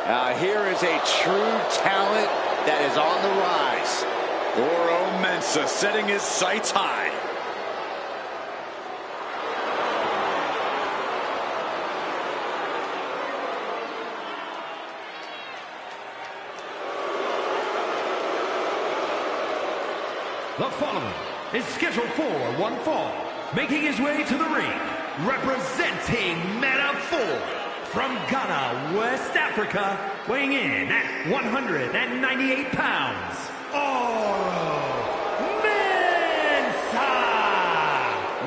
Here is a true talent that is on the rise. Oro Mensah setting his sights high. The following is scheduled for one fall, making his way to the ring, representing Meta-4 from Ghana, West Africa, weighing in at 198 pounds, Oro Mensah!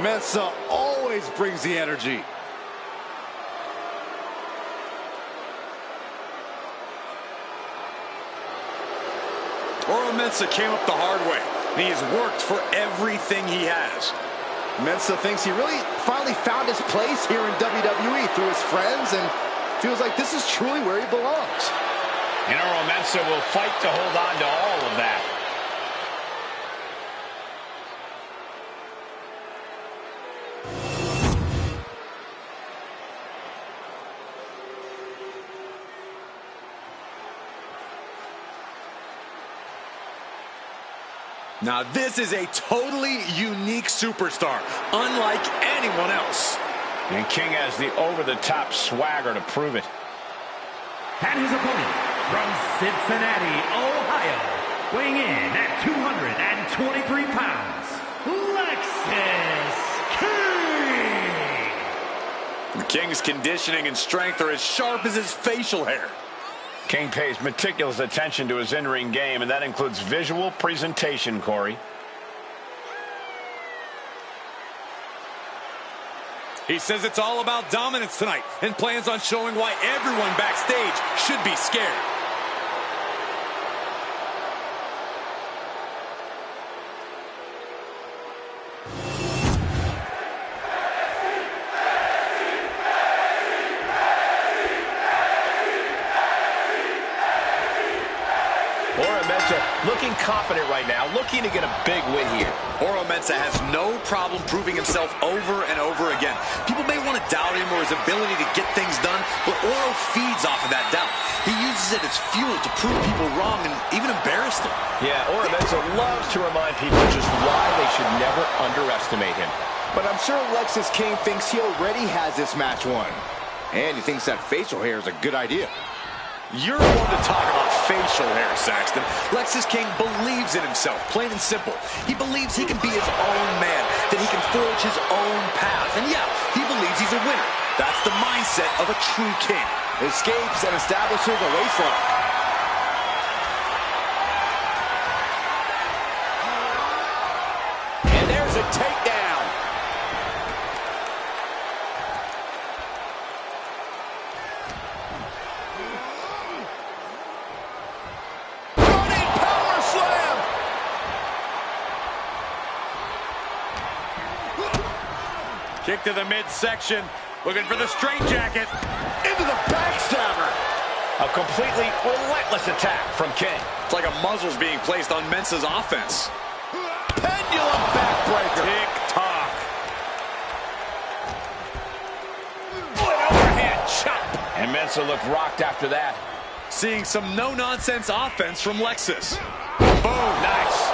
Mensah always brings the energy. Oro Mensah came up the hard way. And he has worked for everything he has. Mensah thinks he really finally found his place here in WWE through his friends and feels like this is truly where he belongs. And Oro Mensah will fight to hold on to all of that. Now this is a totally unique superstar, unlike anyone else. And King has the over-the-top swagger to prove it. And his opponent from Cincinnati, Ohio, weighing in at 223 pounds, King! The King's conditioning and strength are as sharp as his facial hair. King pays meticulous attention to his in-ring game, and that includes visual presentation, Corey. He says it's all about dominance tonight and plans on showing why everyone backstage should be scared. Oro Mensah looking confident right now, looking to get a big win here. Oro Mensah has no problem proving himself over and over again. People may want to doubt him or his ability to get things done, but Oro feeds off of that doubt. He uses it as fuel to prove people wrong and even embarrass them. Yeah, Oro Mensah loves to remind people just why they should never underestimate him. But I'm sure Lexis King thinks he already has this match won. And he thinks that facial hair is a good idea. You're one to talk about facial hair, Saxton. Lexis King believes in himself, plain and simple. He believes he can be his own man, that he can forge his own path. And yeah, he believes he's a winner. That's the mindset of a true king. Escapes and establishes a waistline. And there's a takedown. Kick to the midsection, looking for the straitjacket. Into the backstabber. A completely relentless attack from King. It's like a muzzle's being placed on Mensah's offense. Pendulum backbreaker. Tick-tock. An overhand chop. And Mensah looked rocked after that. Seeing some no-nonsense offense from Lexis. Boom. Nice.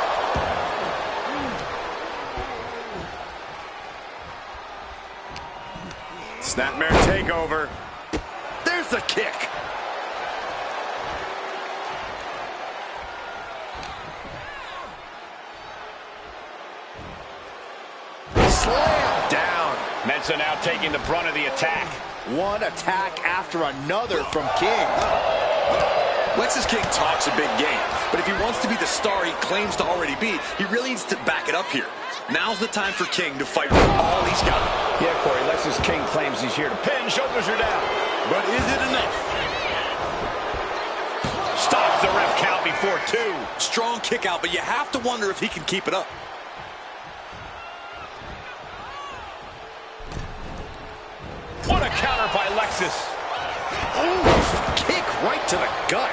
Snapmare takeover. There's the kick. Slam down. Mensah now taking the brunt of the attack. One attack after another from King. Lexis King talks a big game, but if he wants to be the star he claims to already be, he really needs to back it up here. Now's the time for King to fight with all he's got. Yeah, Corey, Lexis King claims he's here to pin. Shoulders are down. But is it enough? Stops the ref count before two. Strong kick out, but you have to wonder if he can keep it up. What a counter by Lexis. Ooh, kick right to the gut.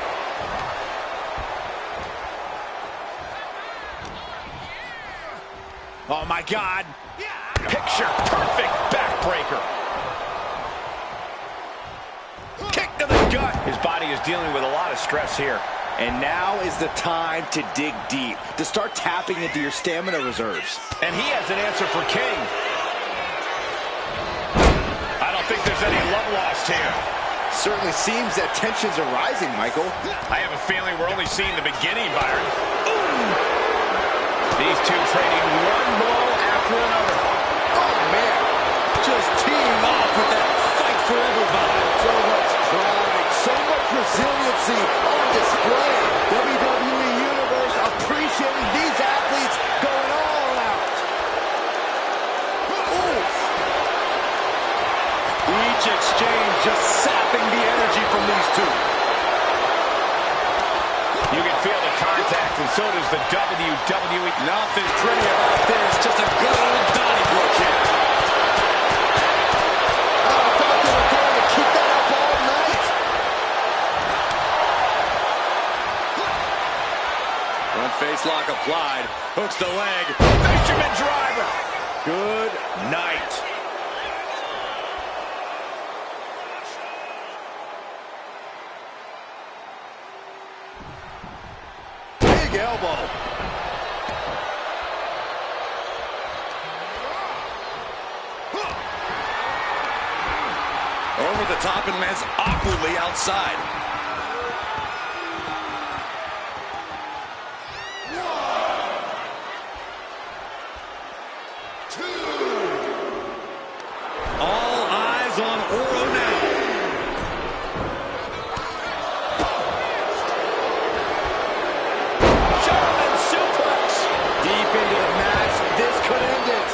Oh, my God. Picture perfect backbreaker. Kick to the gut. His body is dealing with a lot of stress here. And now is the time to dig deep, to start tapping into your stamina reserves. And he has an answer for King. I don't think there's any love lost here. Certainly seems that tensions are rising, Michael. I have a feeling we're only seeing the beginning, Byron. Ooh. These two trading one blow after another. Oh, man. Just teeing off with that fight forever vibe. So much pride, so much resiliency on display. WWE Universe appreciating these athletes going all out. Oof. Each exchange just sapping the energy from these two. You can feel the contact, and so does the WWE. Nothing pretty about this, just a good old Donnybrook kick. I thought they were going to keep that up all night. Front face lock applied, hooks the leg, fisherman driver. Good night. Big elbow. Over the top and lands awkwardly outside. All eyes on Oro now. German suplex. Deep into the match. This could end it.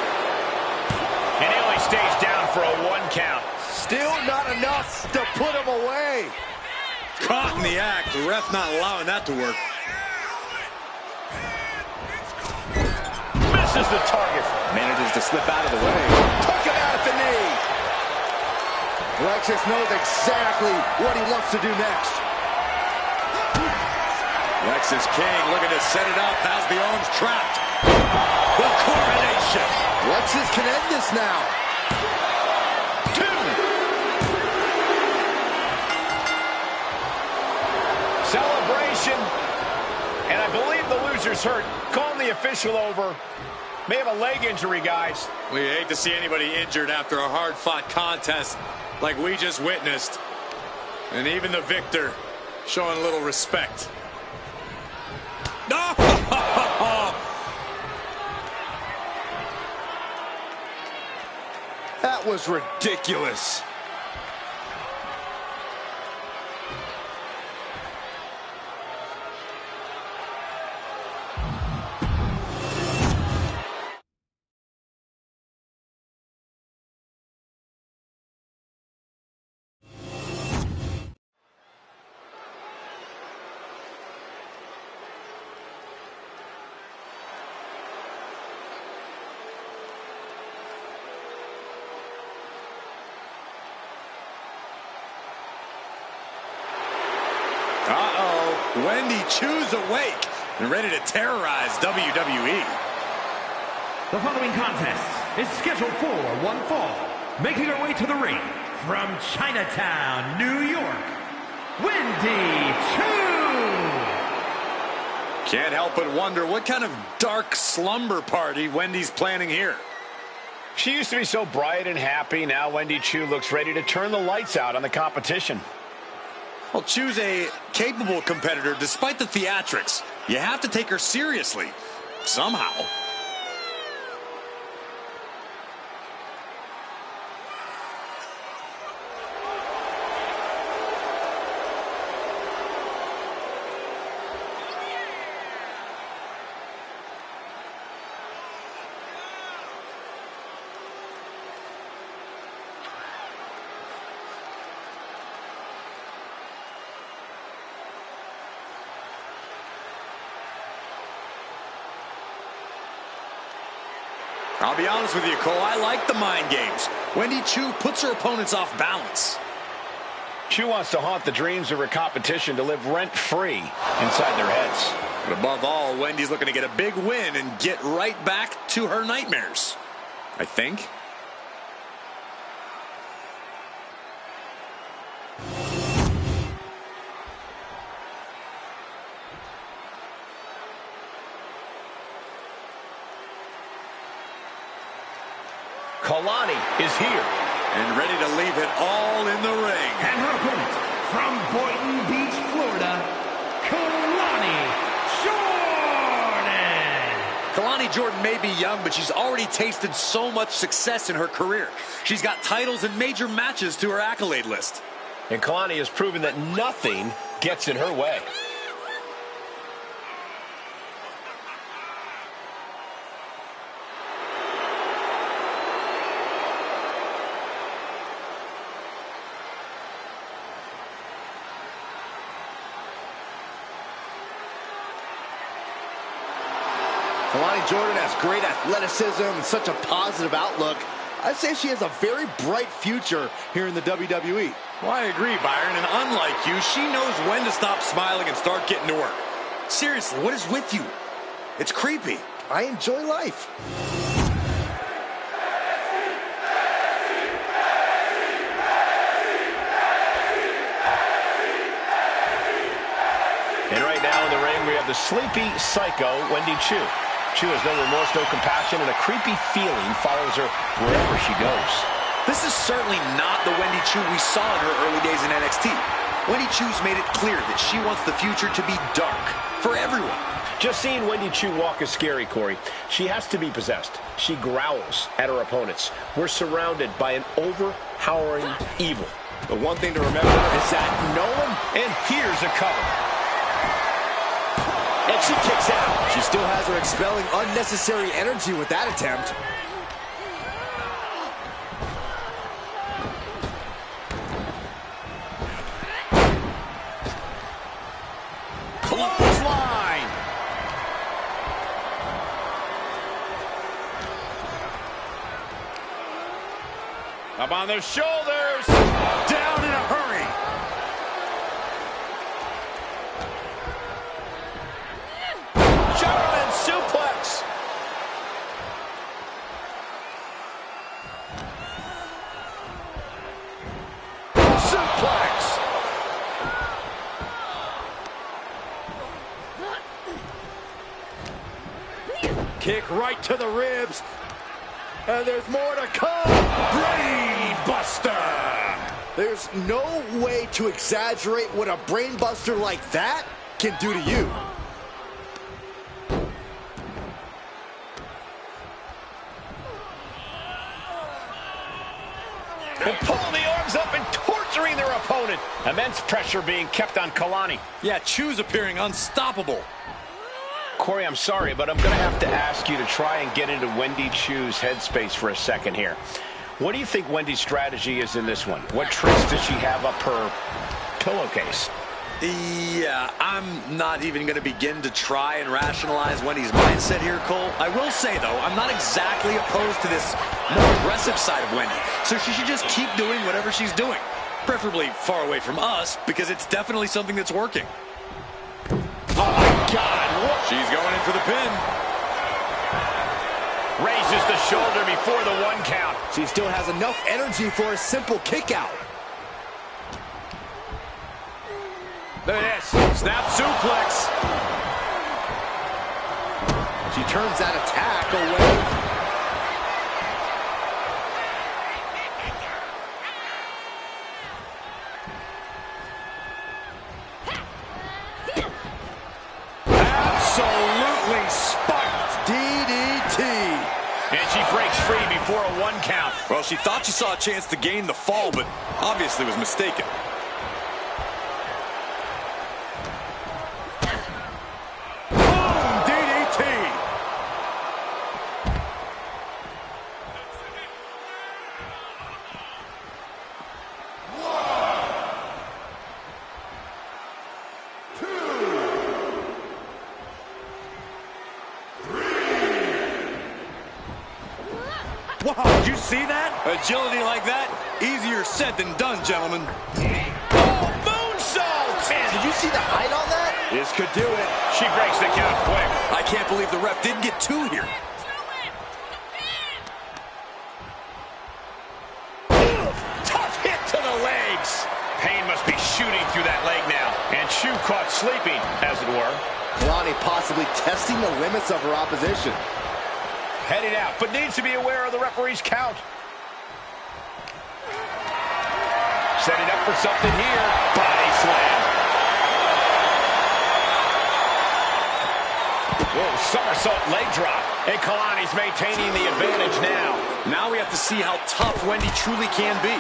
And he only stays down for a 1 count. Still not enough to put him away. Caught in the act. The ref not allowing that to work. Misses the target. Manages to slip out of the way. Took him out at the knee. Lexus knows exactly what he loves to do next. Lexus King looking to set it up. Has the arms trapped. The coronation. Lexus can end this now. 2. Celebration. And I believe the loser's hurt. Calling the official over. May have a leg injury, guys. We hate to see anybody injured after a hard-fought contest like we just witnessed. And even the victor showing a little respect. No! That was ridiculous. Uh-oh. Wendy Chu's awake and ready to terrorize WWE. The following contest is scheduled for one fall. Making her way to the ring from Chinatown, New York, Wendy Chu. Can't help but wonder what kind of dark slumber party Wendy's planning here. She used to be so bright and happy. Now Wendy Chu looks ready to turn the lights out on the competition. Well, Chu's a capable competitor despite the theatrics. You have to take her seriously, somehow. I'll be honest with you, Cole, I like the mind games. Wendy Chu puts her opponents off balance. Chu wants to haunt the dreams of her competition to live rent-free inside their heads. But above all, Wendy's looking to get a big win and get right back to her nightmares, I think. Kalani is here. And ready to leave it all in the ring. And her opponent, from Boynton Beach, Florida, Kalani Jordan. Kalani Jordan may be young, but she's already tasted so much success in her career. She's got titles and major matches to her accolade list. And Kalani has proven that nothing gets in her way. Kalani Jordan has great athleticism and such a positive outlook. I'd say she has a very bright future here in the WWE. Well, I agree, Byron, and unlike you, she knows when to stop smiling and start getting to work. Seriously, what is with you? It's creepy. I enjoy life. And right now in the ring, we have the sleepy psycho, Wendy Choo. Choo has no remorse, no compassion, and a creepy feeling follows her wherever she goes. This is certainly not the Wendy Choo we saw in her early days in NXT. Wendy Choo's made it clear that she wants the future to be dark for everyone. Just seeing Wendy Choo walk is scary, Corey. She has to be possessed. She growls at her opponents. We're surrounded by an overpowering evil. The one thing to remember is that no one... And here's a cover. And she kicks out. She still has her expelling unnecessary energy with that attempt. Clothesline. Up on their shoulders. Down in a hurry. German suplex. Suplex. Kick right to the ribs. And there's more to come. Brain Buster. There's no way to exaggerate what a brain buster like that can do to you. And pulling the arms up and torturing their opponent. Immense pressure being kept on Kalani. Yeah, Choo's appearing unstoppable. Corey, I'm sorry, but I'm going to have to ask you to try and get into Wendy Choo's headspace for a second here. What do you think Wendy's strategy is in this one? What tricks does she have up her pillowcase? Yeah, I'm not even going to begin to try and rationalize Wendy's mindset here, Cole. I will say, though, I'm not exactly opposed to this more aggressive side of Wendy, so she should just keep doing whatever she's doing, preferably far away from us, because it's definitely something that's working. Oh, my God. She's going in for the pin. Raises the shoulder before the 1 count. She still has enough energy for a simple kick out. Look at this. Snap suplex. She turns that attack away. Absolutely spiked DDT. And she breaks free before a 1 count. Well, she thought she saw a chance to gain the fall, but obviously was mistaken. Boom! DDT. Wow, did you see that? Agility like that? Easier said than done, gentlemen. Oh, moonsault! Did you see the height on that? This could do it. She breaks the count quick. I can't believe the ref didn't get 2 here. Tough hit to the legs. Pain must be shooting through that leg now. And Choo caught sleeping, as it were. Kalani possibly testing the limits of her opposition. Headed out, but needs to be aware of the referee's count. Setting up for something here. Body slam. Whoa, somersault leg drop. And Kalani's maintaining the advantage now. Now we have to see how tough Wendy truly can be.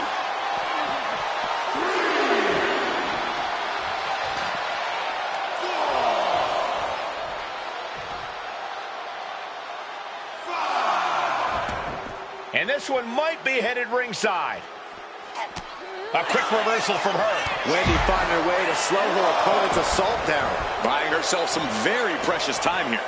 And this one might be headed ringside. A quick reversal from her. Wendy finding her way to slow her opponent's assault down. Buying herself some very precious time here.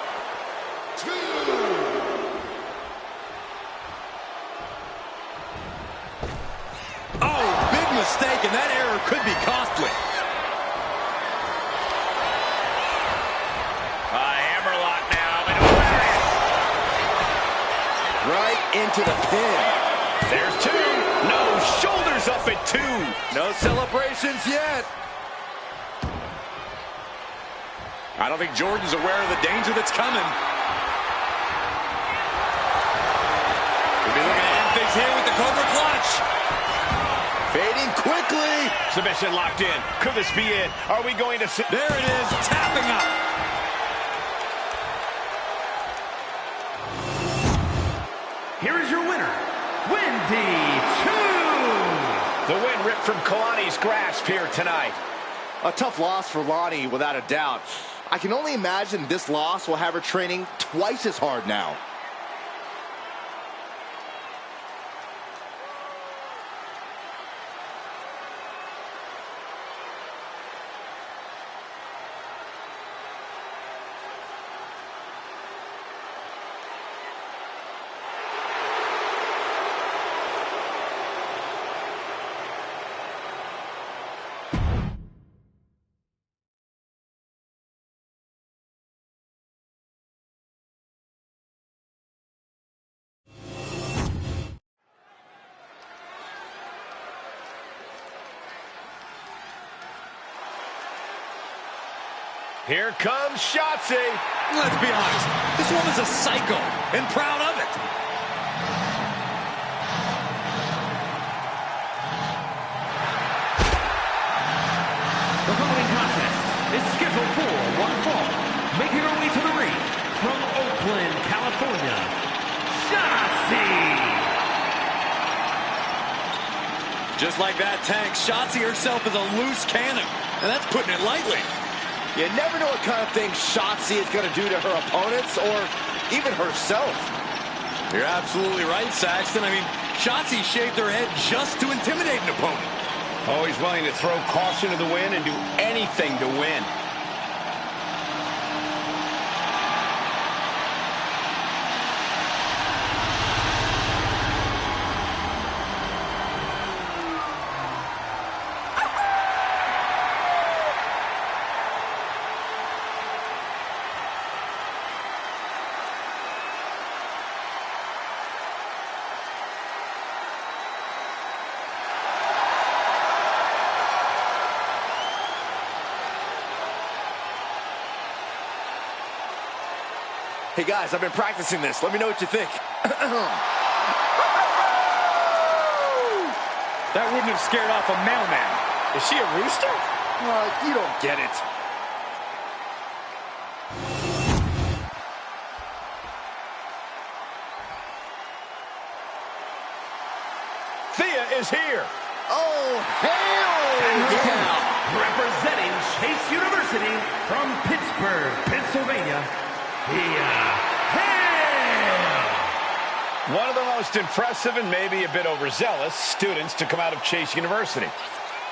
Oh, big mistake, and that error could be costly. A hammerlock now. Right into the pin. There's two. No, shoulders up at two. No celebrations yet. I don't think Jordan's aware of the danger that's coming. We'll be looking to end things here with the Cobra Clutch. Fading quickly. Submission locked in. Could this be it? Are we going to see? There it is, tapping up. Here is your winner, Wendy Choo. The win ripped from Kalani's grasp here tonight. A tough loss for Lonnie, without a doubt. I can only imagine this loss will have her training twice as hard now. Here comes Shotzi. Let's be honest, this woman's a psycho and proud of it. The following contest is scheduled for one fall. Making her way to the ring from Oakland, California, Shotzi. Just like that, Tank, Shotzi herself is a loose cannon, and that's putting it lightly. You never know what kind of things Shotzi is going to do to her opponents or even herself. You're absolutely right, Saxton. I mean, Shotzi shaved her head just to intimidate an opponent. Always willing to throw caution to the wind and do anything to win. Hey guys, I've been practicing this. Let me know what you think. That wouldn't have scared off a mailman. Is she a rooster? You don't get it. Thea is here. Oh, hell yeah! Representing Chase University from Pittsburgh, Pennsylvania, One of the most impressive and maybe a bit overzealous students to come out of Chase University.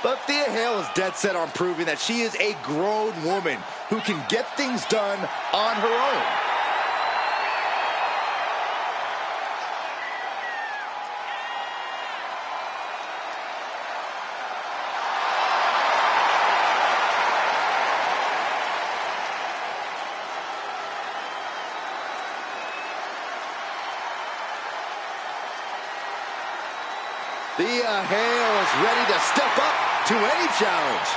But Thea Hale is dead set on proving that she is a grown woman who can get things done on her own. Thea Hale is ready to step up to any challenge.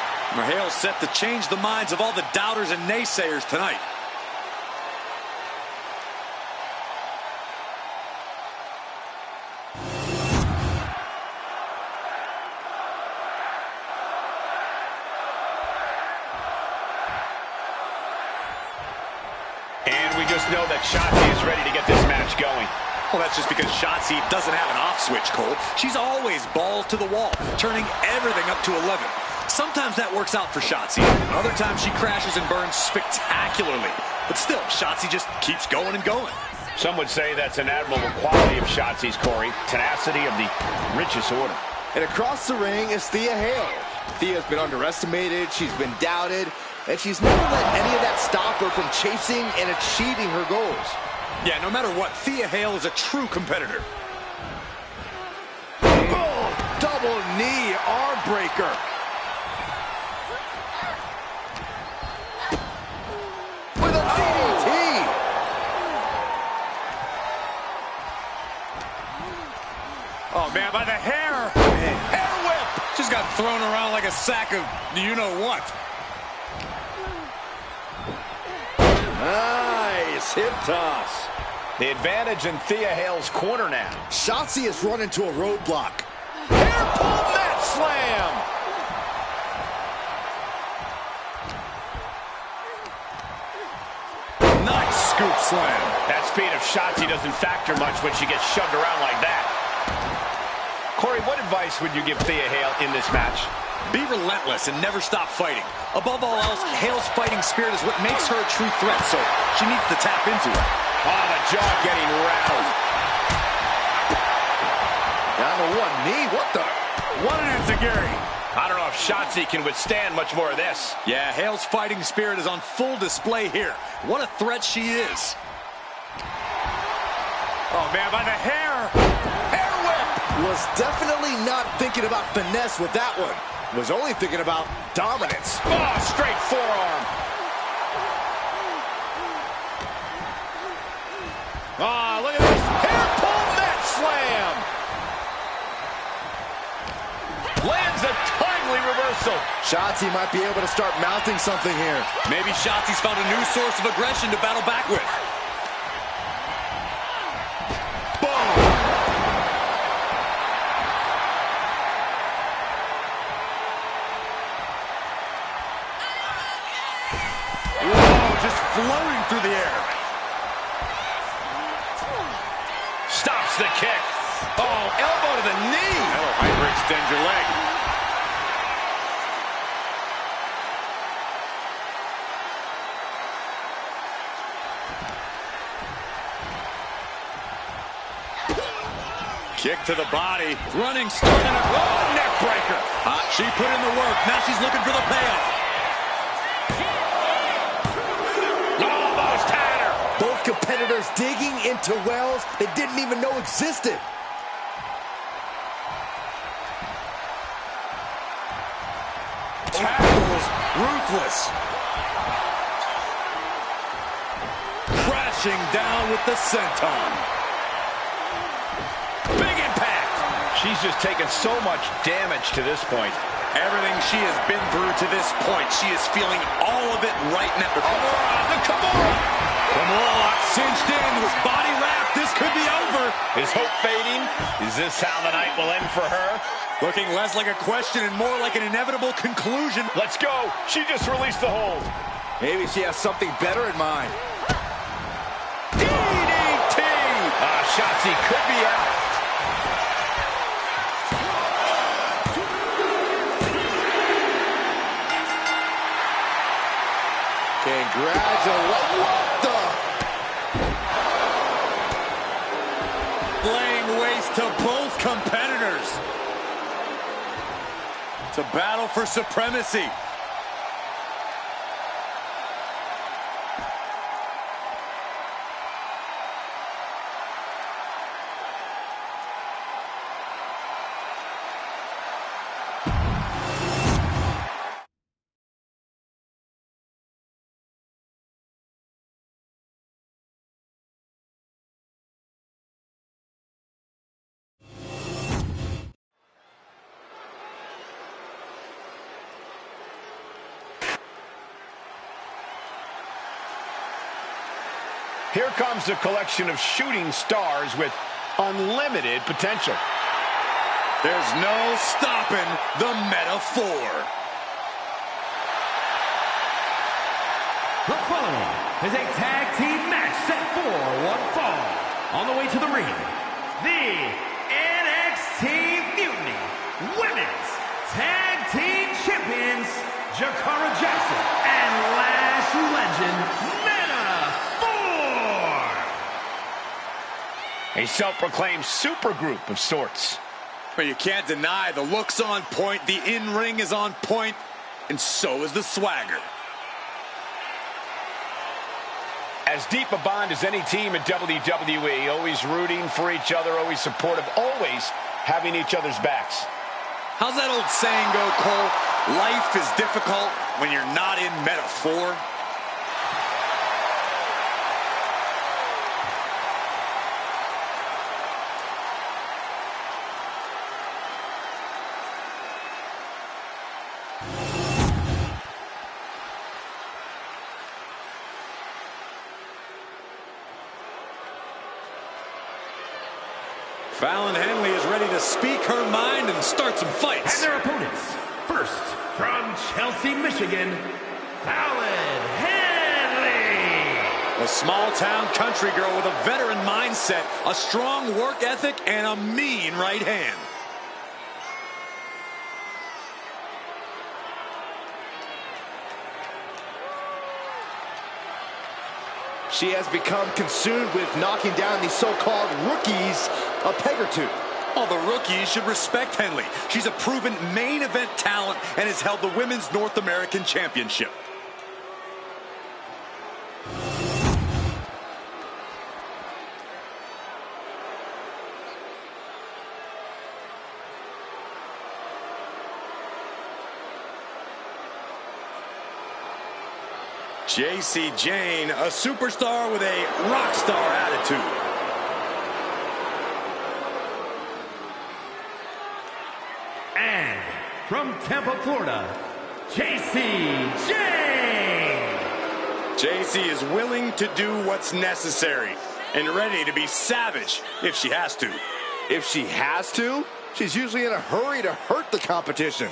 Hale's set to change the minds of all the doubters and naysayers tonight. just know that Shotzi is ready to get this match going. Well, that's just because Shotzi doesn't have an off switch, Cole. She's always balls to the wall, turning everything up to 11. Sometimes that works out for Shotzi. Other times she crashes and burns spectacularly. But still, Shotzi just keeps going and going. Some would say that's an admirable quality of Shotzi's, Corey. Tenacity of the richest order. And across the ring is Thea Hale. Thea's been underestimated, she's been doubted, and she's never let any of that stop her from chasing and achieving her goals. Yeah, no matter what, Thea Hale is a true competitor. Oh, double knee arm breaker. With a DDT. Oh, man, by the hair. Hair whip. Just got thrown around like a sack of you-know-what. Nice hip toss. The advantage in Thea Hale's corner now. Shotzi has run into a roadblock. Hair pull mat slam. Nice scoop slam. That speed of Shotzi doesn't factor much when she gets shoved around like that. Corey, what advice would you give Thea Hale in this match? Be relentless and never stop fighting. Above all else, Hale's fighting spirit is what makes her a true threat, so she needs to tap into it. Oh, the jaw getting rattled. Down to one knee, what the? What an enziguri. I don't know if Shotzi can withstand much more of this. Yeah, Hale's fighting spirit is on full display here. What a threat she is. Oh, man, by the hair. Hair whip. Was definitely not thinking about finesse with that one. Was only thinking about dominance. Oh, straight forearm. Ah, look at this. Hair pull mat slam. Lands a timely reversal. Shotzi might be able to start mounting something here. Maybe Shotzi's found a new source of aggression to battle back with. Boom. Just floating through the air. Stops the kick. Oh, elbow to the knee. That'll hyperextend your leg. Kick to the body. Running, starting a neck breaker. She put in the work. Now she's looking for the payoff. Both competitors digging into wells they didn't even know existed. Tackles, ruthless. Crashing down with the senton. Big impact. She's just taken so much damage to this point. Everything she has been through to this point, she is feeling all of it right now. The Kimura. Kimura cinched in with body wrap. This could be over. Is hope fading? Is this how the night will end for her? Looking less like a question and more like an inevitable conclusion. Let's go. She just released the hold. Maybe she has something better in mind. DDT! Shotzi could be out. Congratulations. What the? Laying waste to both competitors. It's a battle for supremacy. Here comes a collection of shooting stars with unlimited potential. There's no stopping the metaphor. The following is a tag team match set for one fall. On the way to the ring, the NXT Mutiny Women's Tag Team Champions, Jakara Jackson and Lash Legend, A self-proclaimed supergroup of sorts. But you can't deny the look's on point, the in-ring is on point, and so is the swagger. As deep a bond as any team in WWE, always rooting for each other, always supportive, always having each other's backs. How's that old saying go, Cole? Life is difficult when you're not in metaphor. Fallon Henley is ready to speak her mind and start some fights. And their opponents, first, from Chelsea, Michigan, Fallon Henley. A small-town country girl with a veteran mindset, a strong work ethic, and a mean right hand. She has become consumed with knocking down these so-called rookies a peg or two. All the rookies should respect Henley. She's a proven main event talent and has held the Women's North American Championship. J.C. Jane, a superstar with a rock star attitude. And from Tampa, Florida, J.C. Jane. J.C. is willing to do what's necessary and ready to be savage if she has to. If she has to, she's usually in a hurry to hurt the competition.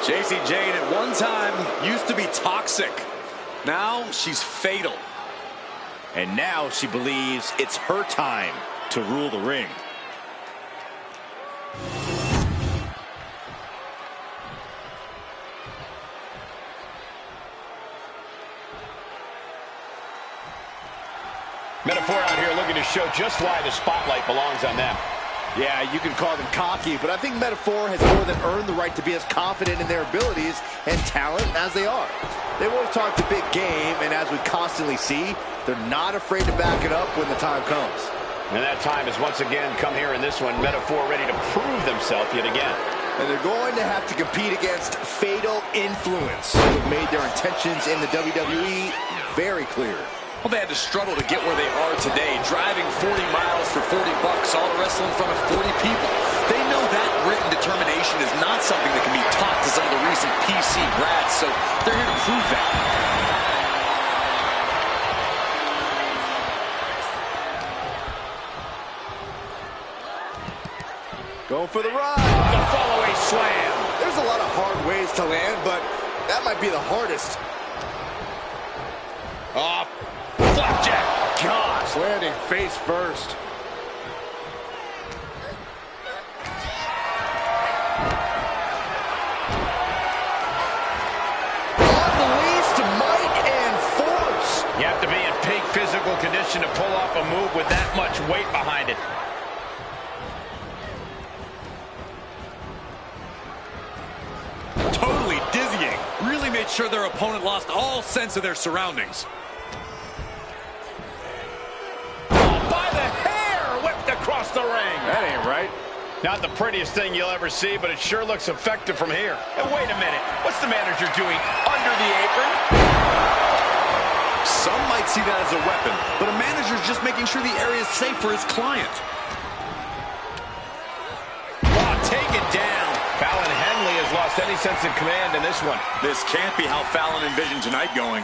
J.C. Jane at one time used to be toxic. Now she's fatal. And now she believes it's her time to rule the ring. Metaphor out here looking to show just why the spotlight belongs on them. Yeah, you can call them cocky, but I think Metaphor has more than earned the right to be as confident in their abilities and talent as they are. They've always talked a big game, and as we constantly see, they're not afraid to back it up when the time comes. And that time has once again come here in this one. Metaphor ready to prove themselves yet again. And they're going to have to compete against Fatal Influence, who have made their intentions in the WWE very clear. Well, they had to struggle to get where they are today, driving 40 miles for $40, all to wrestle in front of 40 people. They know that grit and determination is not something that can be taught to some of the recent PC grads, so they're here to prove that. Going for the ride. The follow-away slam. There's a lot of hard ways to land, but that might be the hardest. Oh, flapjack. Gosh, landing face first. Unleashed might and force. You have to be in peak physical condition to pull off a move with that much weight behind it. Totally dizzying. Really made sure their opponent lost all sense of their surroundings. By the hair, whipped across the ring. That ain't right. Not the prettiest thing you'll ever see, but it sure looks effective from here. And wait a minute, what's the manager doing under the apron? Some might see that as a weapon, but a manager's just making sure the area is safe for his client. Oh, take it down. Fallon Henley is has lost any sense of command in this one. This can't be how Fallon envisioned tonight going.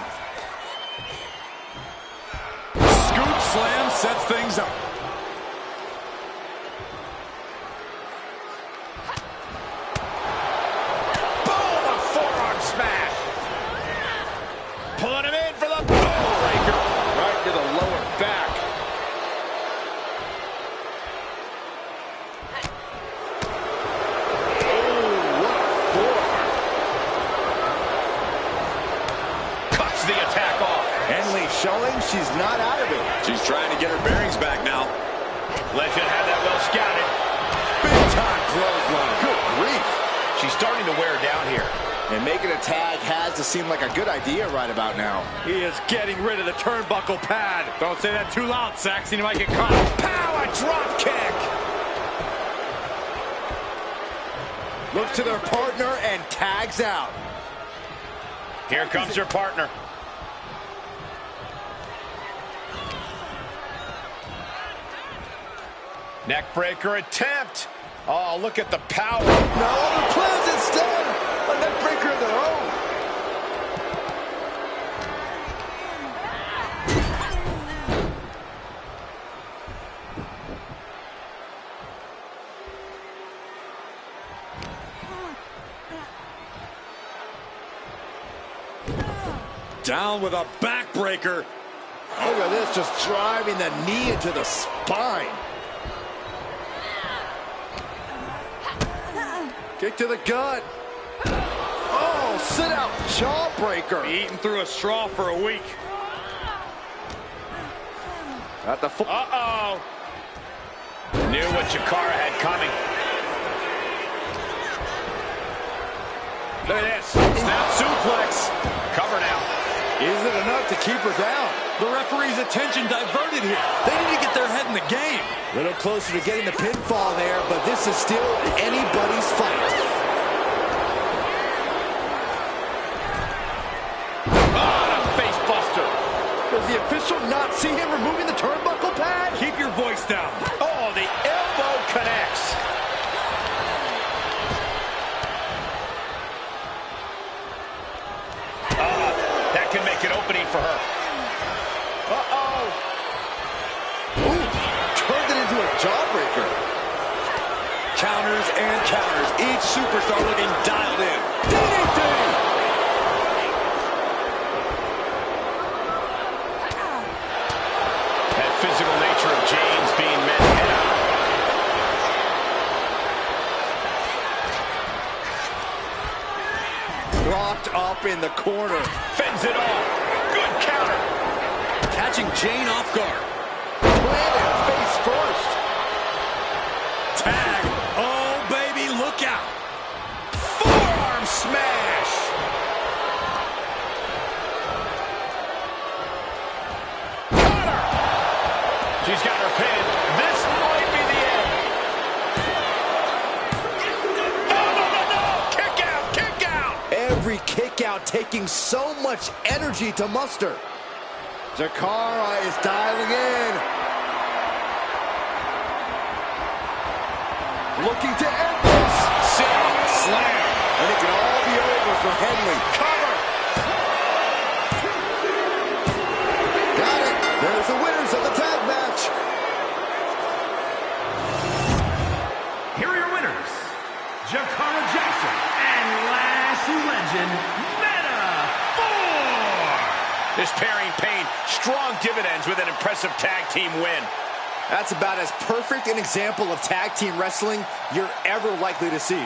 Scoop slam sets things up. Boom! A forearm smash. Pulling him in for the bone breaker. Right to the lower back. The attack off. Henley showing she's not out of it. She's trying to get her bearings back now. Legend had that well scouted. Big time clothesline. Good grief. She's starting to wear down here. And making a tag has to seem like a good idea right about now. He is getting rid of the turnbuckle pad. Don't say that too loud, Saxon. You might get caught. Pow! A drop kick. Looks to their partner and tags out. Here comes her partner. Neckbreaker attempt. Oh, look at the power. No, the plans instead. A neckbreaker of their own. Down with a backbreaker. Look at this, just driving the knee into the spine. Kick to the gut. Oh, sit out jawbreaker. Eating through a straw for a week. At the foot. Uh-oh. Knew what Jakara had coming. Look at this. Snap suplex. Cover now. Is it enough to keep her down? The referee's attention diverted here. They need to get their head in the game. A little closer to getting the pinfall there, but this is still anybody's fight. Oh, a face buster. Does the official not see him removing the turnbuckle pad? Keep your voice down. Oh, the elbow connects. That can make an opening for her. Uh-oh. Ooh, turned it into a jawbreaker. Counters and counters. Each superstar looking dialed in. DDT! That physical nature of James being met head on. Locked up in the corner. Fends it off. Good counter. Catching Jane off guard. Planted face first. Tag. Oh, baby, look out. Forearm smash. Cutter. She's got her pin. This might be the end. Oh, no. Kick out, kick out. Every kick out taking so much energy to muster. Jakara is dialing in. Looking to end this. Slam. And it can all be over for Henley. Cover. Got it. There's the winners of the tag match. Here are your winners, Jakara Jackson and Lash Legend Meta 4. This pairing paid strong dividends with an impressive tag team win. That's about as perfect an example of tag team wrestling you're ever likely to see.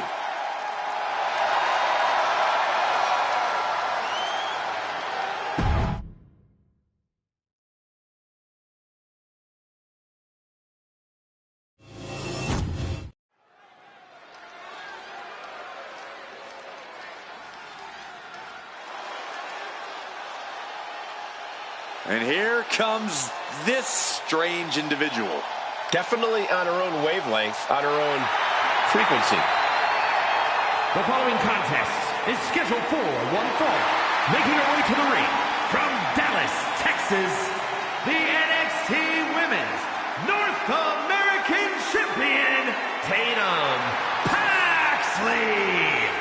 And here comes this strange individual. Definitely on her own wavelength, on her own frequency. The following contest is scheduled for one fall. Making her way to the ring from Dallas, Texas, the NXT Women's North American Champion, Tatum Paxley.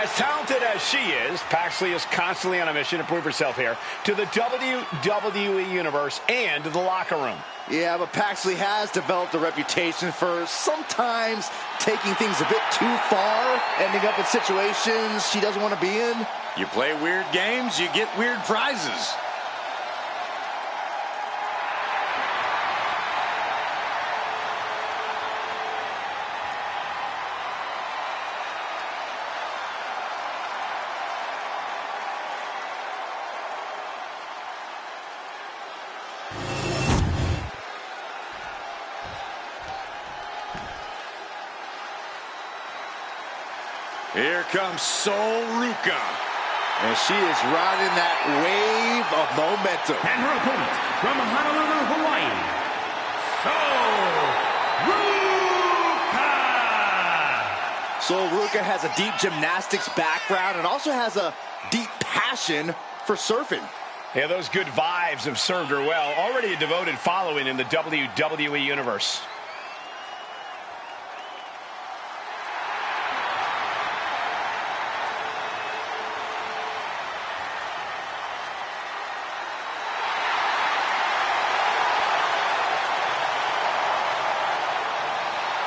As talented as she is, Paxley is constantly on a mission to prove herself here to the WWE Universe and to the locker room. Yeah, but Paxley has developed a reputation for sometimes taking things a bit too far, ending up in situations she doesn't want to be in. You play weird games, you get weird prizes. Here comes Sol Ruca. And she is riding that wave of momentum. And her opponent from Honolulu, Hawaii, Sol Ruca. Sol Ruca has a deep gymnastics background and also has a deep passion for surfing. Yeah, those good vibes have served her well. Already a devoted following in the WWE Universe.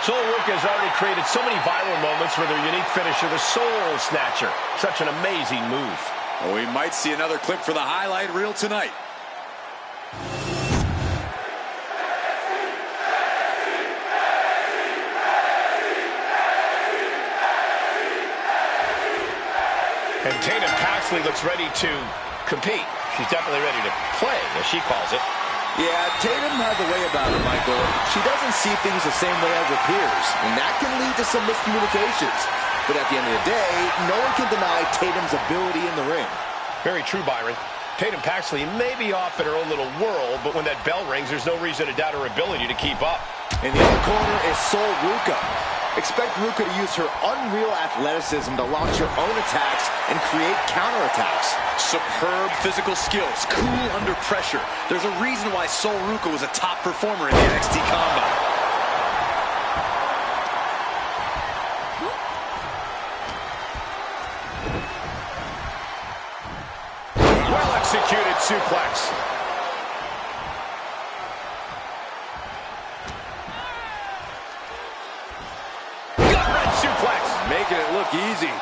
Sol Ruca has already created so many viral moments with her unique finisher, the Soul Snatcher. Such an amazing move. Well, we might see another clip for the highlight reel tonight. And Tatum Paxley looks ready to compete. She's definitely ready to play, as she calls it. Yeah, Tatum has a way about her, Michael. She doesn't see things the same way as her peers, and that can lead to some miscommunications. But at the end of the day, no one can deny Tatum's ability in the ring. Very true, Byron. Tatum Paxley may be off in her own little world, but when that bell rings, there's no reason to doubt her ability to keep up. In the other corner is Sol Ruca. Expect Ruca to use her unreal athleticism to launch her own attacks and create counterattacks. Superb physical skills, cool under pressure. There's a reason why Sol Ruca was a top performer in the NXT Combine. Well-executed suplex. Gut-wrench suplex. Making it look easy.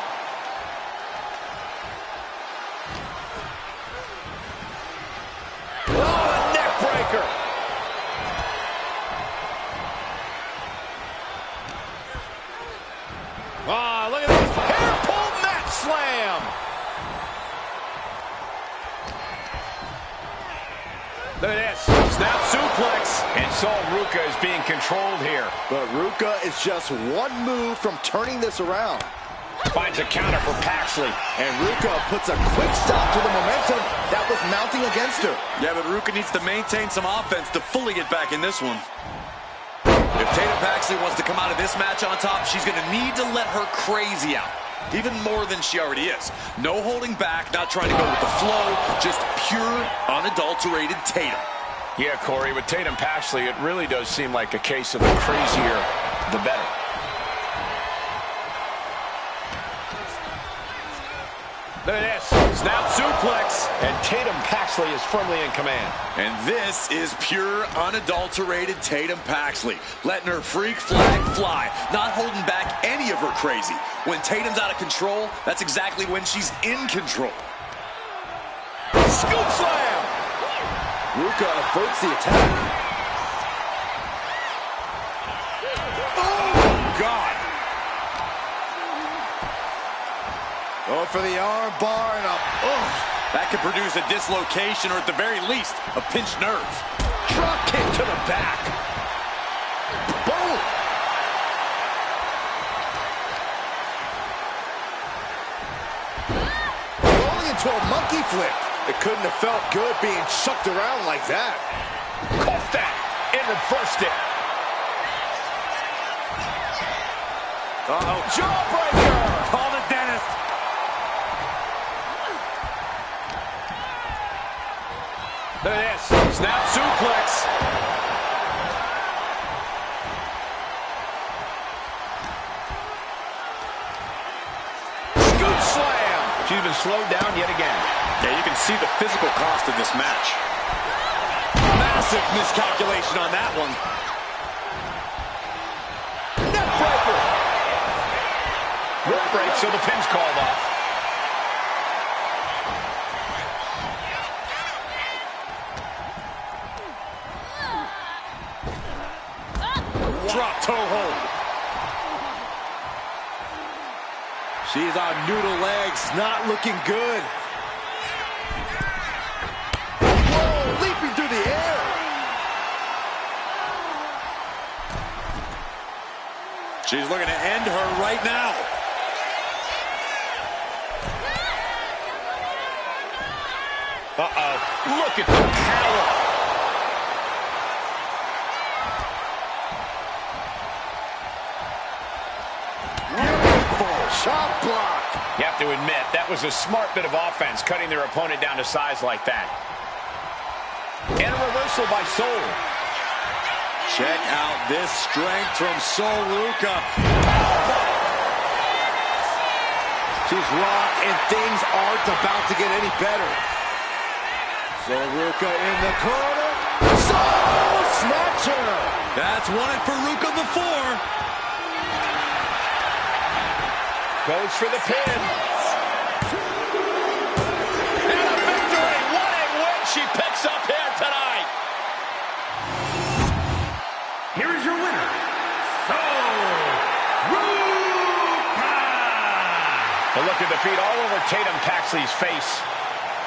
Oh, neck breaker. Ah, look at this. Hair pull mat slam. Look at this. Snap suplex. And Sol Ruca is being controlled here. But Ruca is just one move from turning this around. Finds a counter for Paxley. And Ruca puts a quick stop to the momentum that was mounting against her. Yeah, but Ruca needs to maintain some offense to fully get back in this one. If Tatum Paxley wants to come out of this match on top, she's going to need to let her crazy out. Even more than she already is. No holding back, not trying to go with the flow, just pure, unadulterated Tatum. Yeah, Corey, with Tatum Paxley, it really does seem like a case of the crazier, the better. Look at this. Snap suplex. And Tatum Paxley is firmly in command. And this is pure, unadulterated Tatum Paxley. Letting her freak flag fly. Not holding back any of her crazy. When Tatum's out of control, that's exactly when she's in control. Scoop slam. Ruca averts the attack. Oh, God. Going for the arm bar and a... That could produce a dislocation or at the very least, a pinched nerve. Drop kick to the back. Boom! Rolling into a monkey flip. It couldn't have felt good being chucked around like that. Caught that and reversed it. Uh-oh. Jawbreaker. Call the dentist. Look at this. Snap suplex. Scoop She's been slowed down yet again. Yeah, you can see the physical cost of this match. Massive miscalculation on that one. Neck breaker. Rope break, so the pin's called off. Drop toe hold. She's on noodle legs, not looking good. Whoa, leaping through the air. She's looking to end her right now. Uh-oh, look at the power. Shot block. You have to admit, that was a smart bit of offense, cutting their opponent down to size like that. And a reversal by Sol. Check out this strength from Sol Ruca. She's rocked, and things aren't about to get any better. Sol Ruca in the corner. Soul Snatcher. That's won it for Ruca before. Goes for the pin. And a victory! What a win she picks up here tonight! Here is your winner, Sol Ruca! The look of defeat all over Tatum Paxley's face.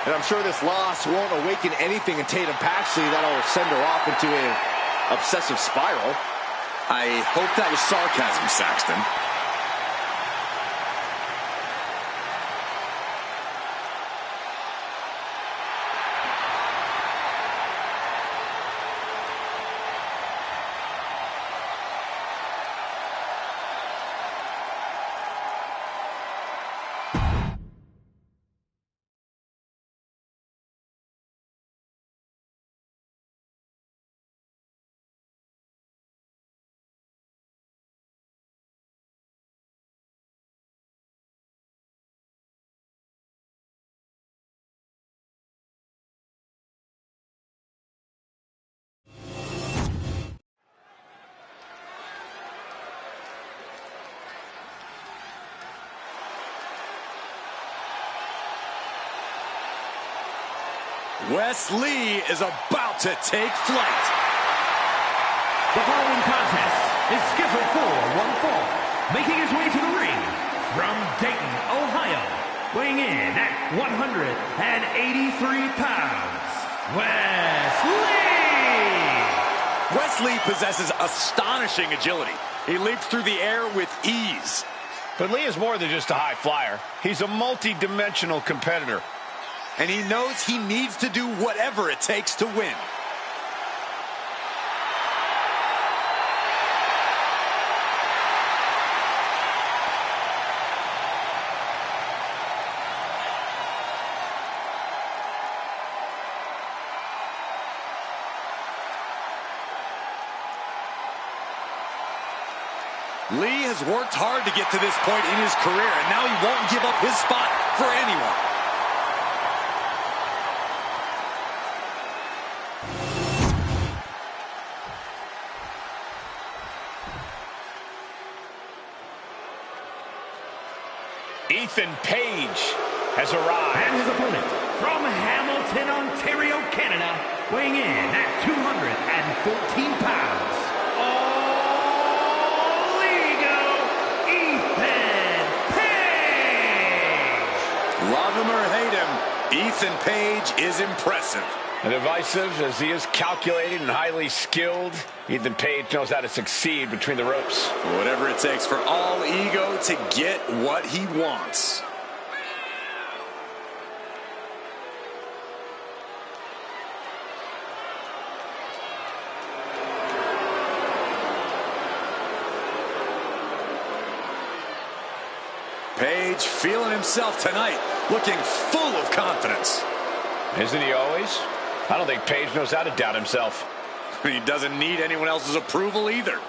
And I'm sure this loss won't awaken anything in Tatum Paxley that'll send her off into an obsessive spiral. I hope that was sarcasm, Saxton. Wes Lee is about to take flight. The following contest is scheduled for one fall. Making his way to the ring from Dayton, Ohio, weighing in at 183 pounds, Wes Lee! Wes Lee possesses astonishing agility. He leaps through the air with ease. But Lee is more than just a high flyer. He's a multi-dimensional competitor. And he knows he needs to do whatever it takes to win. Lee has worked hard to get to this point in his career, and now he won't give up his spot for anyone. Ethan Page has arrived. And his opponent from Hamilton, Ontario, Canada, weighing in at 214 pounds. All ego, Ethan Page. Love him or hate him, Ethan Page is impressive. Divisive as he is, calculated and highly skilled, Ethan Page knows how to succeed between the ropes. Whatever it takes for all ego to get what he wants. Page feeling himself tonight, looking full of confidence. Isn't he always? I don't think Page knows how to doubt himself. He doesn't need anyone else's approval either.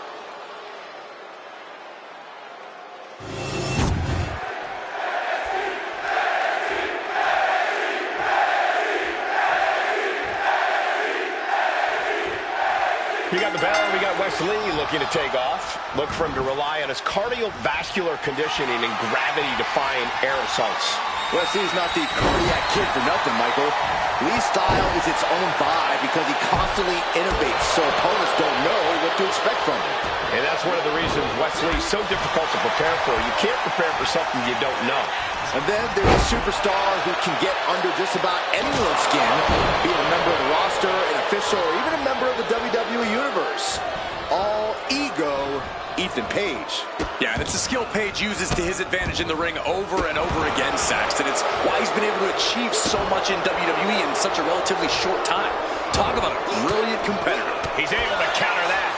You got the bell, we got Wesley looking to take off. Look for him to rely on his cardiovascular conditioning and gravity-defying air assaults. Wesley's not the cardiac kid for nothing, Michael. Lee's style is its own vibe because he constantly innovates, so opponents don't know what to expect from him. And that's one of the reasons Wesley's so difficult to prepare for. You can't prepare for something you don't know. And then there's a superstar who can get under just about anyone's skin, being a member of the roster, an official, or even a member of the WWE Universe. All ego, Ethan Page. Yeah, and it's a skill Page uses to his advantage in the ring over and over again, Saxton. It's why he's been able to achieve so much in WWE in such a relatively short time. Talk about a brilliant competitor. He's able to counter that.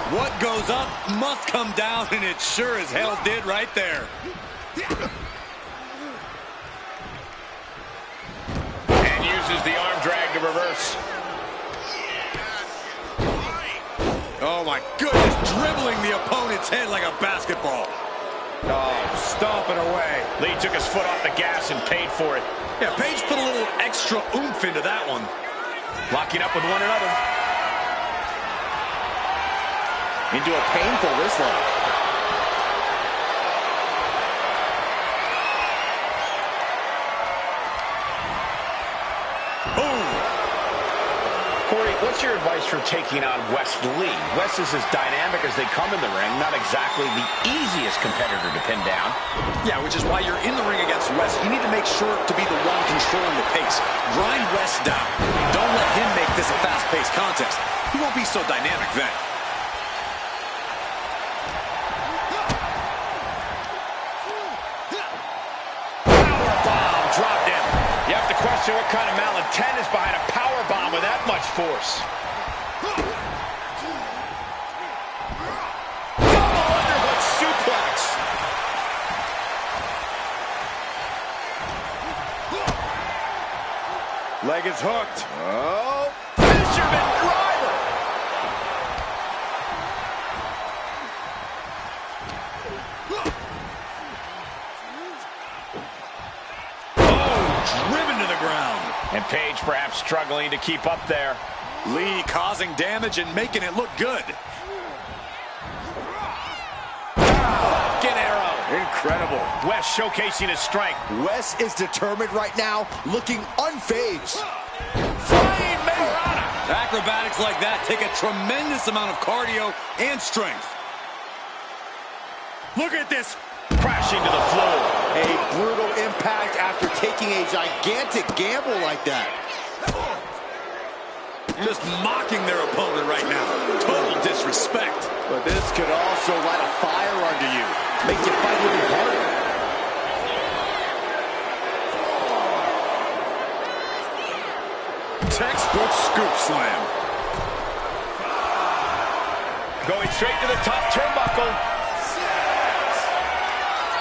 What goes up must come down, and it sure as hell did right there. And uses the arm drag to reverse. Oh my goodness, dribbling the opponent's head like a basketball. Oh, stomping away. Lee took his foot off the gas and paid for it. Yeah, Page put a little extra oomph into that one. Locking up with one another. Into a painful wrist lock. Boom! Corey, what's your advice for taking on Wes Lee? Wes is as dynamic as they come in the ring, not exactly the easiest competitor to pin down. Yeah, which is why you're in the ring against Wes. You need to make sure to be the one controlling the pace. Grind Wes down. Don't let him make this a fast-paced contest. He won't be so dynamic then. Dropped him. You have to question what kind of malintent is behind a power bomb with that much force. Double underhook suplex. Leg is hooked. Oh, Fisherman driver. Driven to the ground. And Page perhaps struggling to keep up there. Lee causing damage and making it look good. Get arrow. incredible. Wes showcasing his strength. Wes is determined right now, looking unfazed. Flying Mayorana. Acrobatics like that take a tremendous amount of cardio and strength. Look at this. Crashing to the floor. A brutal impact after taking a gigantic gamble like that. Just mocking their opponent right now. Total disrespect. But this could also light a fire under you. Make you fight even harder. Textbook scoop slam. Going straight to the top turnbuckle.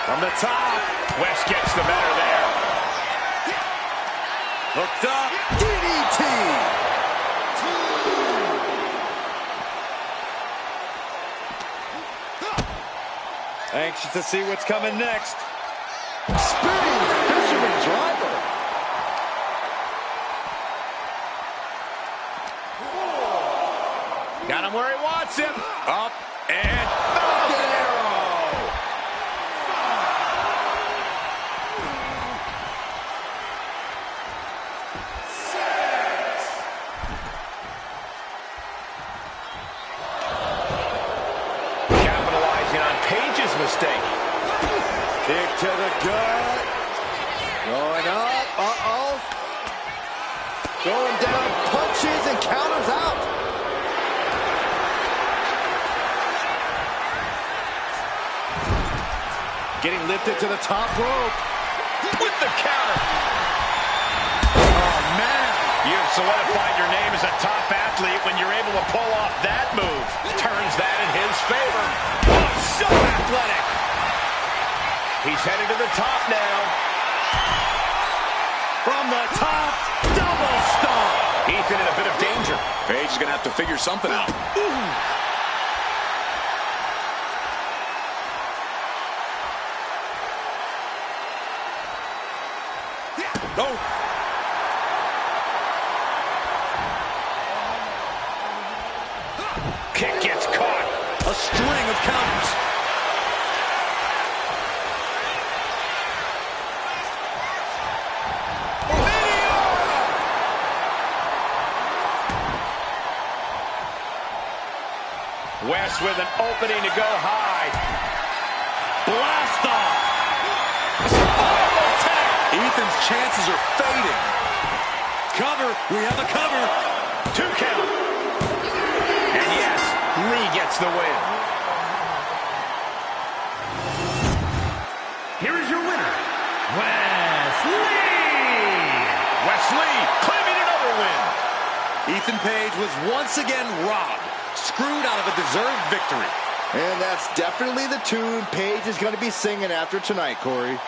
From the top. Wes gets the better there. Hooked up. DDT. Anxious to see what's coming next. Spinning fisherman driver. Got him where he wants him. Up and Falcon Arrow. Capitalizing on Page's mistake. Kick to the gut. Going up. Uh-oh. Going down. Punches and counters out. Getting lifted to the top rope. With the counter. Oh, man. You've solidified your name as a top athlete when you're able to pull off that move. Turns that in his favor. Oh, so athletic. He's headed to the top now. From the top, double stomp. Ethan in a bit of danger. Page is going to have to figure something out. Oh. Kick gets caught. A string of counters. West with an opening to go high. Blast off. Spiral tap. Ethan's chances are fading. Cover. We have a cover. 2 count. And yes, Lee gets the win. Here is your winner, Wesley! Wesley claiming another win. Ethan Page was once again robbed. Screwed out of a deserved victory. And that's definitely the tune Paige is going to be singing after tonight, Corey.